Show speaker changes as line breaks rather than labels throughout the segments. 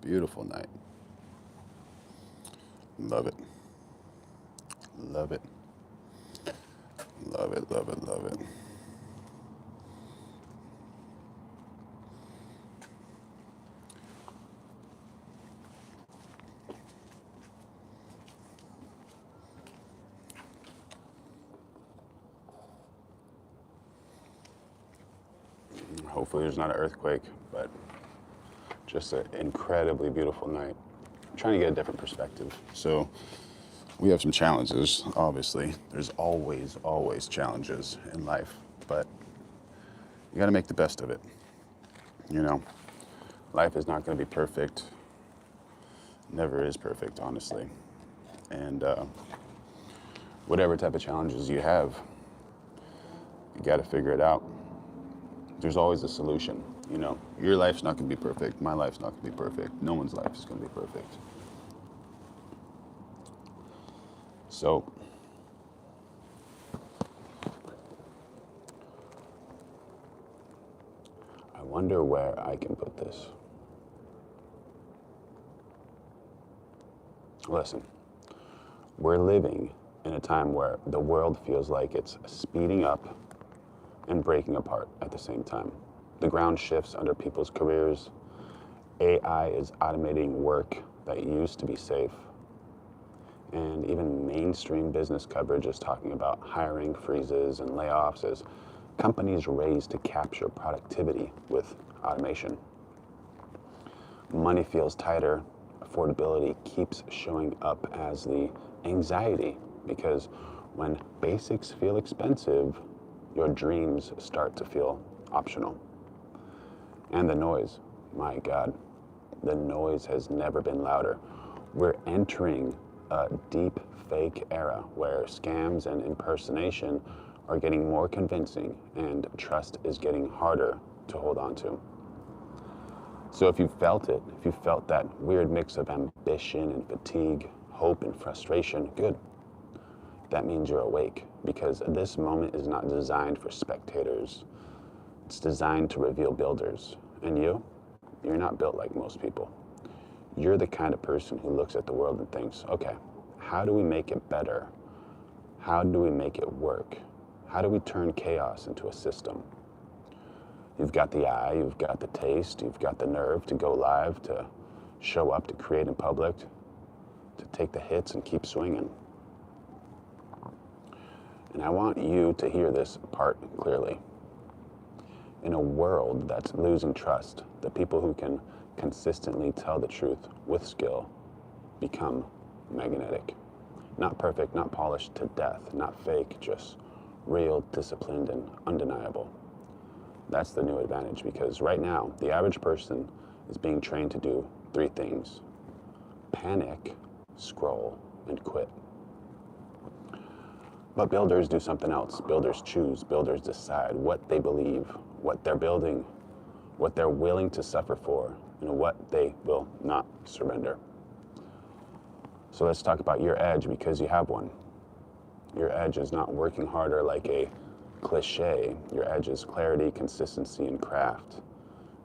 Beautiful night. Love it. Love it. Love it, love it, love it. Hopefully there's not an earthquake, but just an incredibly beautiful night. I'm trying to get a different perspective. So we have some challenges, obviously. There's always challenges in life, but you got to make the best of it. You know, life is not going to be perfect. Never is perfect, honestly. And whatever type of challenges you have, you got to figure it out. There's always a solution. You know, your life's not going to be perfect. My life's not going to be perfect. No one's life is going to be perfect. So, I wonder where I can put this. Listen, we're living in a time where the world feels like it's speeding up and breaking apart at the same time. The ground shifts under people's careers. AI is automating work that used to be safe. And even mainstream business coverage is talking about hiring freezes and layoffs as companies race to capture productivity with automation. Money feels tighter. Affordability keeps showing up as the anxiety because when basics feel expensive, your dreams start to feel optional. And the noise, my God, the noise has never been louder. We're entering a deep fake era where scams and impersonation are getting more convincing and trust is getting harder to hold on to. So if you felt it, if you felt that weird mix of ambition and fatigue, hope and frustration, good. That means you're awake because this moment is not designed for spectators. It's designed to reveal builders. And you're not built like most people. You're the kind of person who looks at the world and thinks, okay, how do we make it better? How do we make it work? How do we turn chaos into a system? You've got the eye, you've got the taste, you've got the nerve to go live, to show up, to create in public, to take the hits and keep swinging. And I want you to hear this part clearly. In a world that's losing trust, the people who can consistently tell the truth with skill become magnetic. Not perfect, not polished to death, not fake, just real, disciplined, and undeniable. That's the new advantage because right now, the average person is being trained to do three things: panic, scroll, and quit. But builders do something else. Builders choose. Builders decide what they believe, what they're building, what they're willing to suffer for, and what they will not surrender. So let's talk about your edge because you have one. Your edge is not working harder like a cliche. Your edge is clarity, consistency, and craft.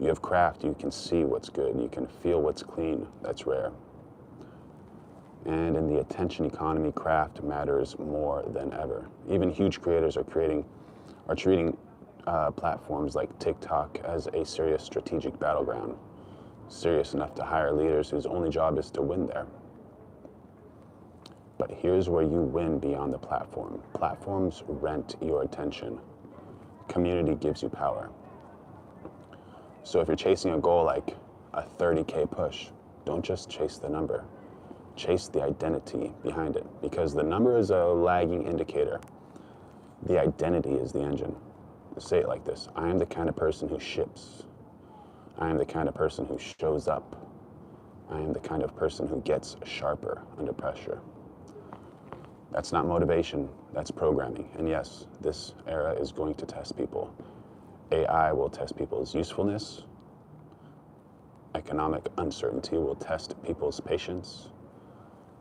You have craft, you can see what's good, you can feel what's clean. That's rare. And in the attention economy, craft matters more than ever. Even huge creators are treating platforms like TikTok as a serious strategic battleground, serious enough to hire leaders whose only job is to win there. But here's where you win beyond the platform. Platforms rent your attention. Community gives you power. So if you're chasing a goal like a 30K push, don't just chase the number. Chase the identity behind it, because the number is a lagging indicator. The identity is the engine. Let's say it like this: I am the kind of person who ships. I am the kind of person who shows up. I am the kind of person who gets sharper under pressure. That's not motivation, that's programming. And yes, this era is going to test people. AI will test people's usefulness. Economic uncertainty will test people's patience.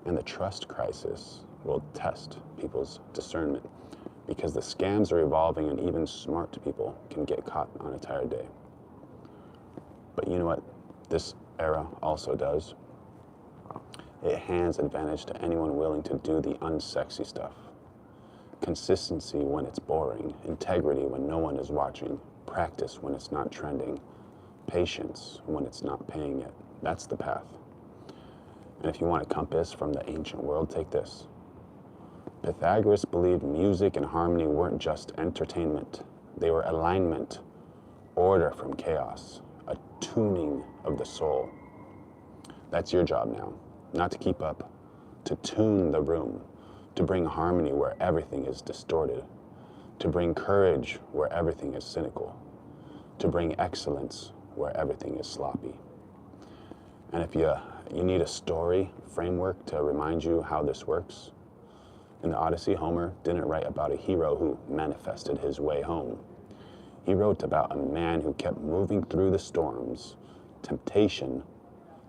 And the trust crisis will test people's discernment, because the scams are evolving and even smart people can get caught on a tired day. But you know what? This era also does. It hands advantage to anyone willing to do the unsexy stuff. Consistency when it's boring, integrity when no one is watching, practice when it's not trending, patience when it's not paying it. That's the path. And if you want a compass from the ancient world, take this. Pythagoras believed music and harmony weren't just entertainment. They were alignment, order from chaos, a tuning of the soul. That's your job now, not to keep up, to tune the room, to bring harmony where everything is distorted, to bring courage where everything is cynical, to bring excellence where everything is sloppy. And if you need a story framework to remind you how this works, in the Odyssey, Homer didn't write about a hero who manifested his way home. He wrote about a man who kept moving through the storms, temptation,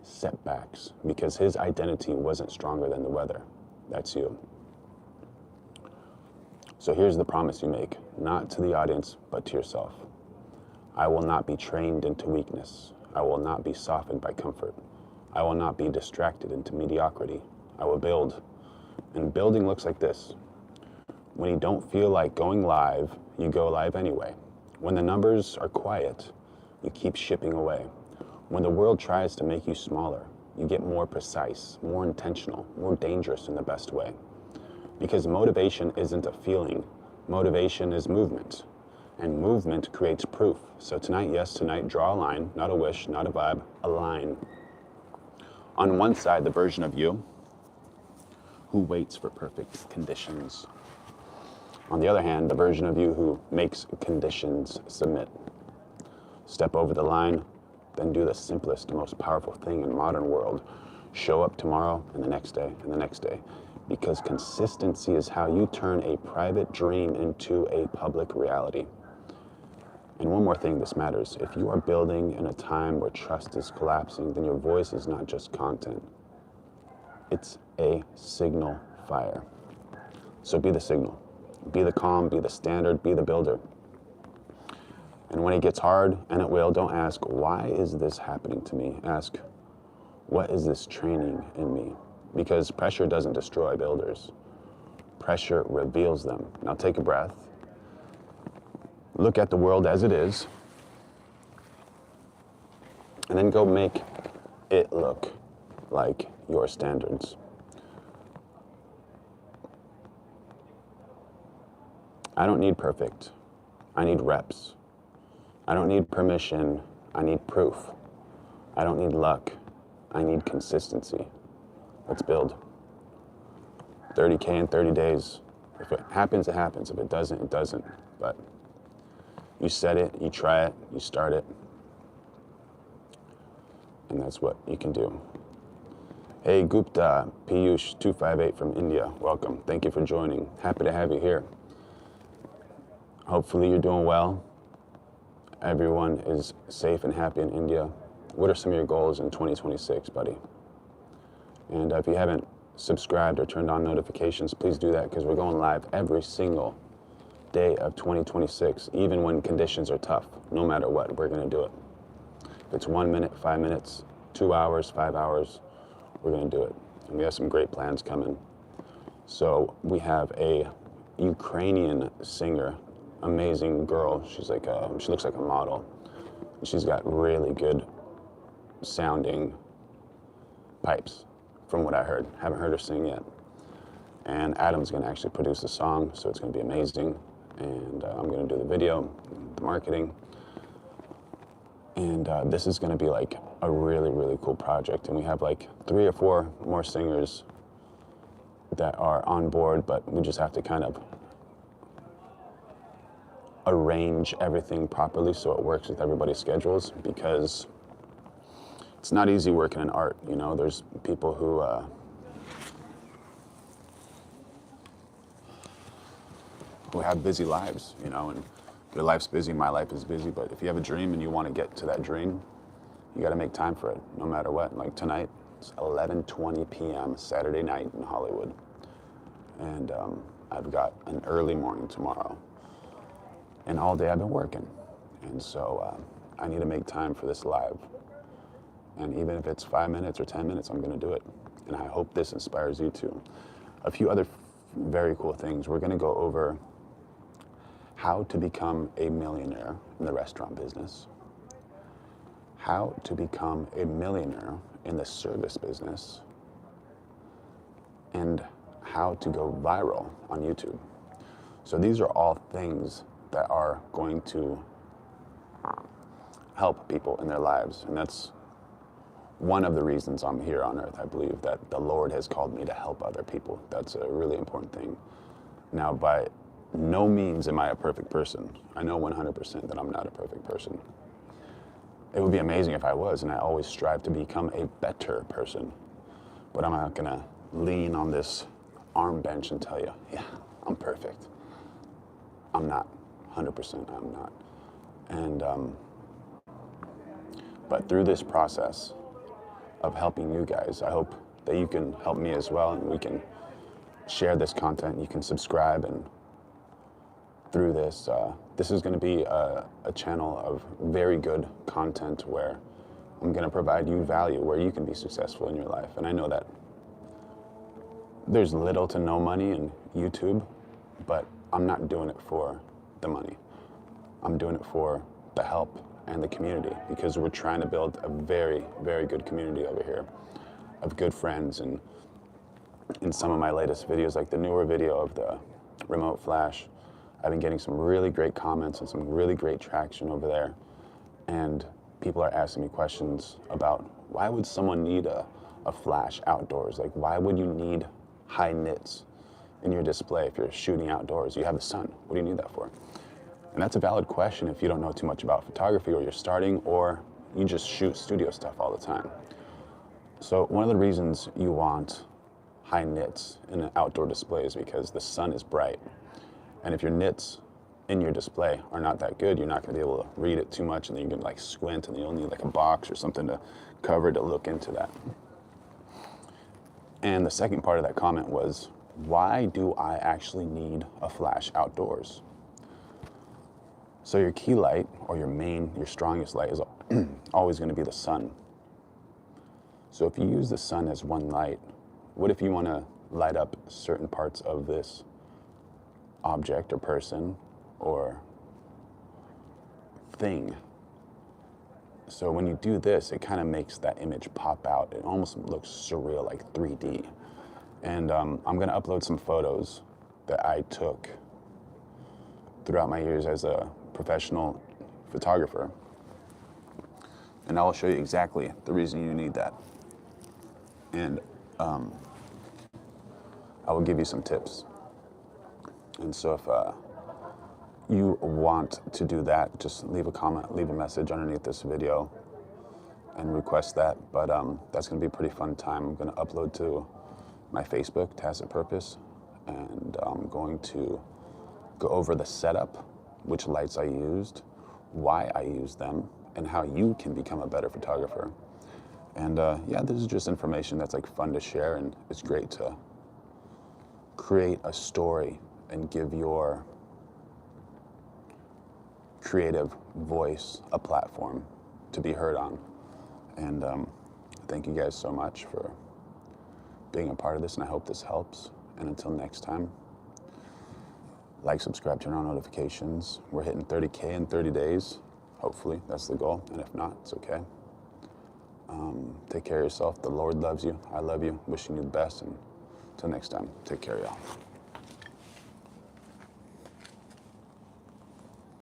setbacks, because his identity wasn't stronger than the weather. That's you. So here's the promise you make, not to the audience, but to yourself. I will not be trained into weakness. I will not be softened by comfort. I will not be distracted into mediocrity. I will build. And building looks like this. When you don't feel like going live, you go live anyway. When the numbers are quiet, you keep shipping away. When the world tries to make you smaller, you get more precise, more intentional, more dangerous in the best way. Because motivation isn't a feeling. Motivation is movement. And movement creates proof. So tonight, yes, tonight, draw a line, not a wish, not a vibe, a line. On one side, the version of you who waits for perfect conditions. On the other hand, the version of you who makes conditions submit. Step over the line, then do the simplest, most powerful thing in modern world. Show up tomorrow and the next day and the next day. Because consistency is how you turn a private dream into a public reality. And one more thing, this matters. If you are building in a time where trust is collapsing, then your voice is not just content. It's a signal fire. So be the signal. Be the calm, be the standard, be the builder. And when it gets hard, and it will, don't ask, why is this happening to me? Ask, what is this training in me? Because pressure doesn't destroy builders. Pressure reveals them. Now take a breath. Look at the world as it is. And then go make it look like your standards. I don't need perfect. I need reps. I don't need permission. I need proof. I don't need luck. I need consistency. Let's build. 30K in 30 days. If it happens, it happens. If it doesn't, it doesn't. But you set it, you try it, you start it. And that's what you can do. Hey Gupta, Piyush 258 from India, welcome. Thank you for joining. Happy to have you here. Hopefully you're doing well. Everyone is safe and happy in India. What are some of your goals in 2026, buddy? And if you haven't subscribed or turned on notifications, please do that because we're going live every single day of 2026, even when conditions are tough. No matter what, we're going to do it. If it's 1 minute, 5 minutes, 2 hours, 5 hours, we're going to do it. And we have some great plans coming. So we have a Ukrainian singer, amazing girl. She looks like a model. She's got really good sounding pipes, from what I heard. Haven't heard her sing yet. And Adam's going to actually produce the song, so it's going to be amazing. And I'm going to do the video, the marketing. And this is going to be like a really, really cool project. And we have like 3 or 4 more singers that are on board, but we just have to kind of arrange everything properly so it works with everybody's schedules, because it's not easy working in art. You know, there's people who have busy lives, you know, and your life's busy, my life is busy, but if you have a dream and you want to get to that dream, you got to make time for it, no matter what. Like tonight, it's 11:20 p.m. Saturday night in Hollywood, and I've got an early morning tomorrow, and all day I've been working, and so I need to make time for this live. And even if it's 5 minutes or 10 minutes, I'm going to do it. And I hope this inspires you too. A few other very cool things. We're going to go over how to become a millionaire in the restaurant business, how to become a millionaire in the service business, and how to go viral on YouTube. So these are all things that are going to help people in their lives. And that's one of the reasons I'm here on earth. I believe that the Lord has called me to help other people. That's a really important thing. Now, by no means am I a perfect person. I know 100% that I'm not a perfect person. It would be amazing if I was, and I always strive to become a better person. But I'm not gonna lean on this arm bench and tell you, yeah, I'm perfect. I'm not. 100% I'm not. And but through this process of helping you guys, I hope that you can help me as well, and we can share this content. You can subscribe, and through this, this is going to be a channel of very good content where I'm going to provide you value, where you can be successful in your life. And I know that there's little to no money in YouTube, but I'm not doing it for the money. I'm doing it for the help and the community, because we're trying to build a very, very good community over here of good friends. And in some of my latest videos, like the newer video of the remote flash, I've been getting some really great comments and some really great traction over there. And people are asking me questions about, why would someone need a flash outdoors? Like, why would you need high nits in your display if you're shooting outdoors? You have the sun. What do you need that for? And that's a valid question if you don't know too much about photography, or you're starting, or you just shoot studio stuff all the time. So one of the reasons you want high nits in an outdoor display is because the sun is bright. And if your nits in your display are not that good, you're not going to be able to read it too much, and then you're going to like squint, and you'll need like a box or something to cover to look into that. And the second part of that comment was, why do I actually need a flash outdoors? So your key light, or your strongest light, is always going to be the sun. So if you use the sun as one light, what if you want to light up certain parts of this object or person or thing? So when you do this, it kind of makes that image pop out. It almost looks surreal, like 3D. And I'm going to upload some photos that I took throughout my years as a professional photographer. And I will show you exactly the reason you need that. And I will give you some tips. And so if you want to do that, just leave a comment, leave a message underneath this video and request that. But that's going to be a pretty fun time. I'm going to upload to my Facebook, Tacit Purpose, and I'm going to go over the setup, which lights I used, why I used them, and how you can become a better photographer. And yeah, this is just information that's like fun to share, and it's great to create a story and give your creative voice a platform to be heard on. And thank you guys so much for being a part of this, and I hope this helps. And until next time, like, subscribe, turn on notifications. We're hitting 30K in 30 days. Hopefully, that's the goal. And if not, it's okay. Take care of yourself. The Lord loves you. I love you. Wishing you the best. And until next time, take care, y'all.